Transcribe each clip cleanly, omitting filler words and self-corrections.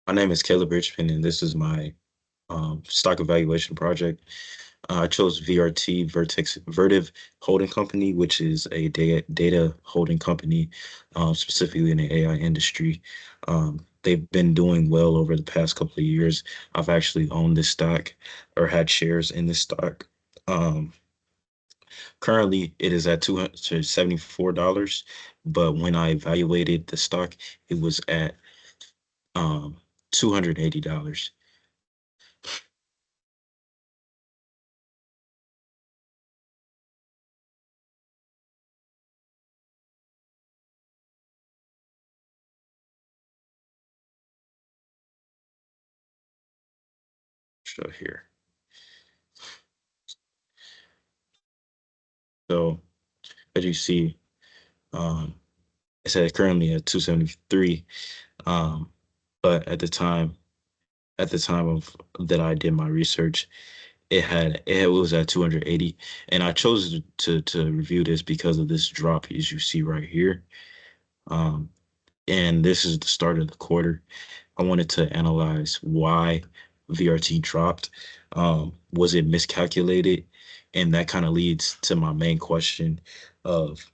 My name is Caleb Richmond, and this is my stock evaluation project. I chose VRT, Vertiv Holding Company, which is a data holding company, specifically in the AI industry. They've been doing well over the past couple of years. I've actually owned this stock or had shares in this stock. Um, Currently, it is at $274, but when I evaluated the stock, it was at um, $280. Show here. So as you see, um, it says currently at 273. Um, but at the time of that I did my research, it was at 280, and I chose to review this because of this drop as you see right here. Um, and this is the start of the quarter. I wanted to analyze why VRT dropped. Was it miscalculated? And that kind of leads to my main question of,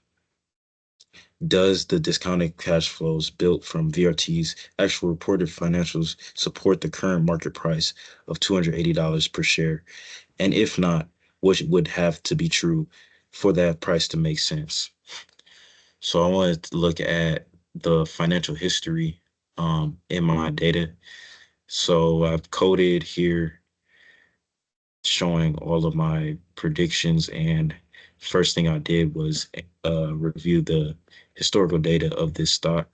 does the discounted cash flows built from VRT's actual reported financials support the current market price of $280 per share? And if not, what would have to be true for that price to make sense? So I wanted to look at the financial history in my data. So I've coded here showing all of my predictions, and first thing I did was review the historical data of this stock,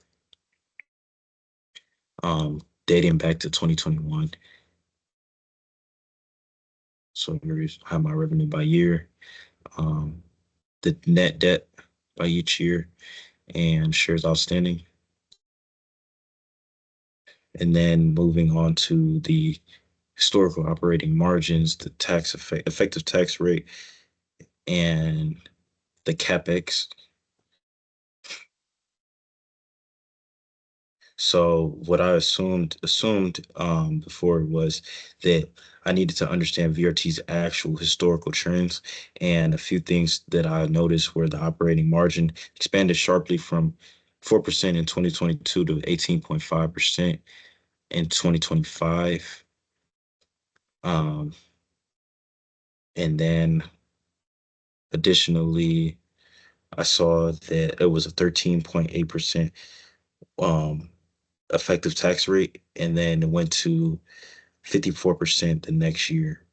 dating back to 2021. So here's how my revenue by year, um, the net debt by each year, and shares outstanding. And then moving on to the historical operating margins, the effective tax rate, and the capex. So what I assumed before was that I needed to understand VRT's actual historical trends, and a few things that I noticed were the operating margin expanded sharply from 4% in 2022 to 18.5% in 2025. Um, and then additionally, I saw that it was a 13.8% um, effective tax rate, and then it went to 54% the next year.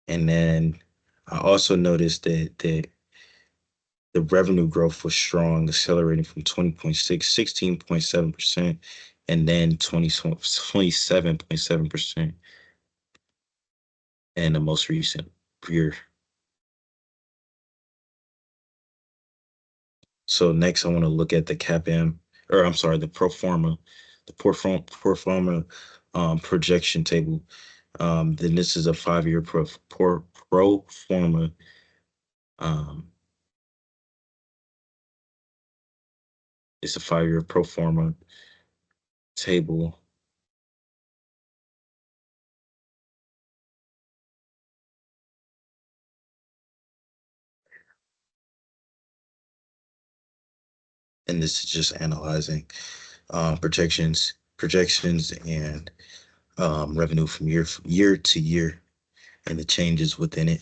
And then I also noticed that the revenue growth was strong, accelerating from 20.6, 16.7%, and then 27.7% in the most recent year. So next, I want to look at the CAPM, or I'm sorry, the pro forma projection table. Then this is a 5-year pro forma. Um, it's a 5-year pro forma table, and this is just analyzing projections, and revenue from year to year, and the changes within it.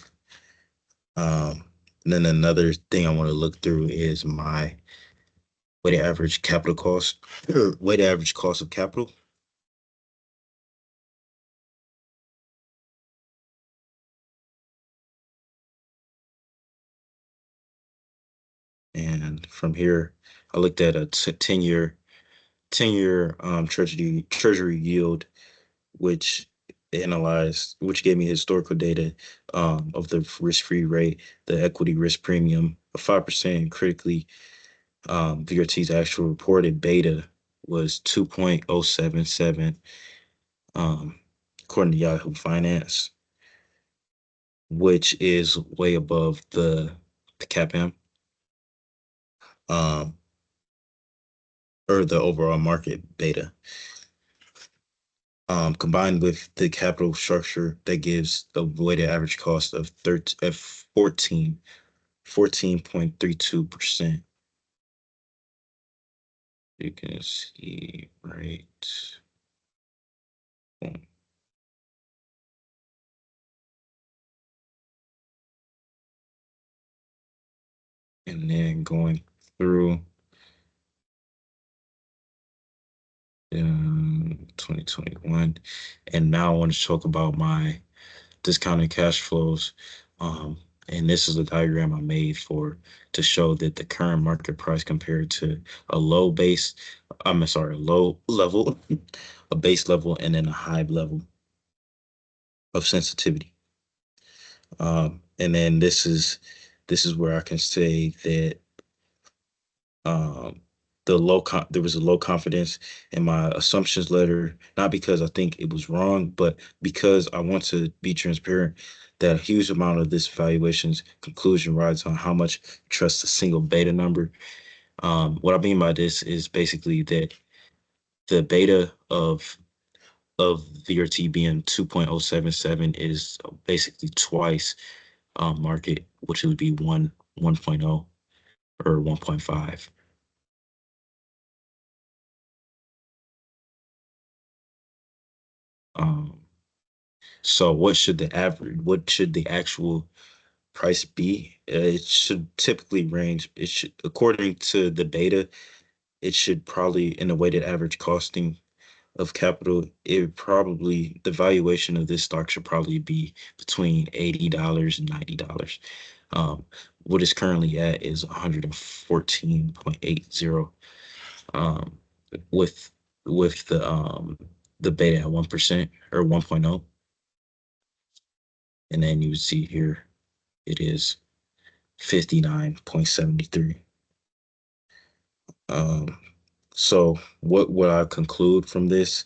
And then another thing I want to look through is my weighted average capital cost, or weighted average cost of capital. And from here, I looked at a 10-year treasury yield, which which gave me historical data of the risk-free rate, the equity risk premium of 5%. Critically, VRT's actual reported beta was 2.077, um, according to Yahoo Finance, which is way above the CAPM. um, or the overall market beta, combined with the capital structure that gives a weighted average cost of 14.32%. You can see right. Boom. And then going through 2021, and now I want to talk about my discounted cash flows. Um, and this is a diagram I made for to show that the current market price compared to a low base, I'm sorry, a low level, a base level, and then a high level of sensitivity. And then this is where I can say that um, there was a low confidence in my assumptions letter, not because I think it was wrong, but because I want to be transparent that a huge amount of this valuation's conclusion rides on how much trust a single beta number. What I mean by this is basically that the beta of VRT being 2.077 is basically twice market, which would be 1.0 or 1.5. Um, So what should the actual price be? It should typically range, it should, according to the beta, it should probably, in the weighted average costing of capital, the valuation of this stock should probably be between $80 and $90. Um, what it's currently at is 114.80, um, with the beta at 1% or 1.0. And then you would see here it is 59.73. Um, so what would I conclude from this?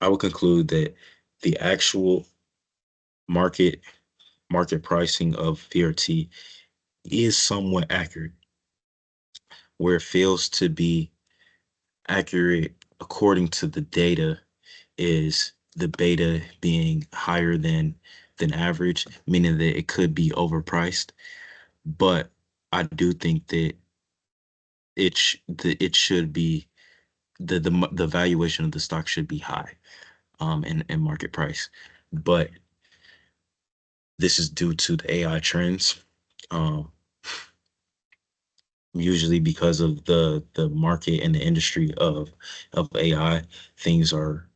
I would conclude that the actual market market pricing of VRT is somewhat accurate. Where it fails to be accurate according to the data is the beta being higher than average, meaning that it could be overpriced. But I do think that it should be the valuation of the stock should be high, in market price. But this is due to the AI trends. Um, Usually because of the market and the industry of AI, things are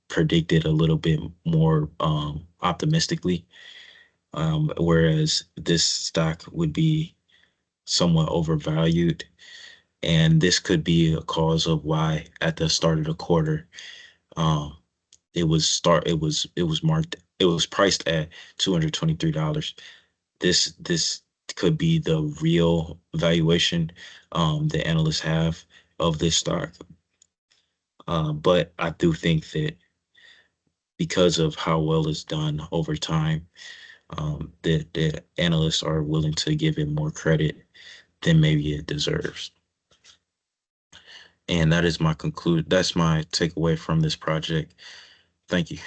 predicted a little bit more optimistically. Whereas this stock would be somewhat overvalued. And this could be a cause of why at the start of the quarter, um, it was priced at $223. This could be the real valuation the analysts have of this stock. But I do think that because of how well it's done over time, that the analysts are willing to give it more credit than maybe it deserves. And that's my takeaway from this project. Thank you.